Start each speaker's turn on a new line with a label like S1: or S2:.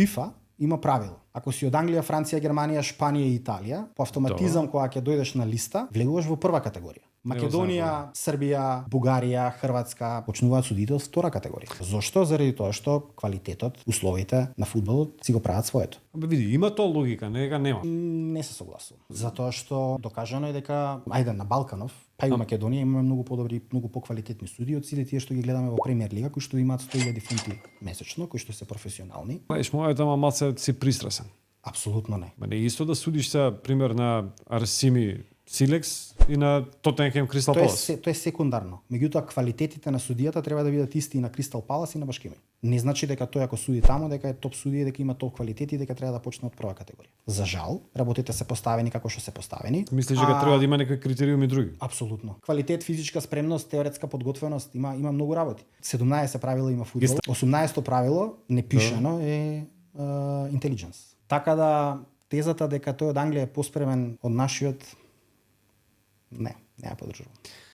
S1: ФИФА има правило. Ако си од Англија, Франција, Германија, Шпанија и Италија, по автоматизам кога ќе дојдеш на листа, влегуваш во прва категорија. Македонија, Србија, Бугарија, Хрватска почнуваат судите од втора категорија. Зошто? Заради тоа што квалитетот, условите на фудбалот си го прават своето.
S2: Види, има тоа логика, нека нема.
S1: Не се согласувам. Затоа што докажано е дека на Балканов, па и во Македонија имаме многу подобри, многу поквалитетни судии од сите тие што ги гледаме во премиер лига, кои што имаат 100.000 фунти месечно, кои што се професионални.
S2: Знаеш, мојата мамаца си пристрасен.
S1: Апсолутно не.
S2: Ма не е исто да судиш се пример на Арсими Силекс и на Тотенхем Кристал Палас.
S1: Тоа е секундарно. Меѓутоа квалитетите на судијата треба да бидат исти и на Кристал Палас и на Башкими. Не значи дека тој ако суди таму дека е топ судија, дека има толку квалитети и дека треба да почне од прва категорија. За жал, работите се поставени како што се поставени.
S2: Мислиш дека треба да има некои критериуми други?
S1: Апсолутно. Квалитет, физичка спремност, теоретска подготвеност, има многу работи. 17 правила има фудбал. 18 правило непишано е интелидженс. Така да тезата дека тој од Англија е поспремен од нашиот не ја поддржувам.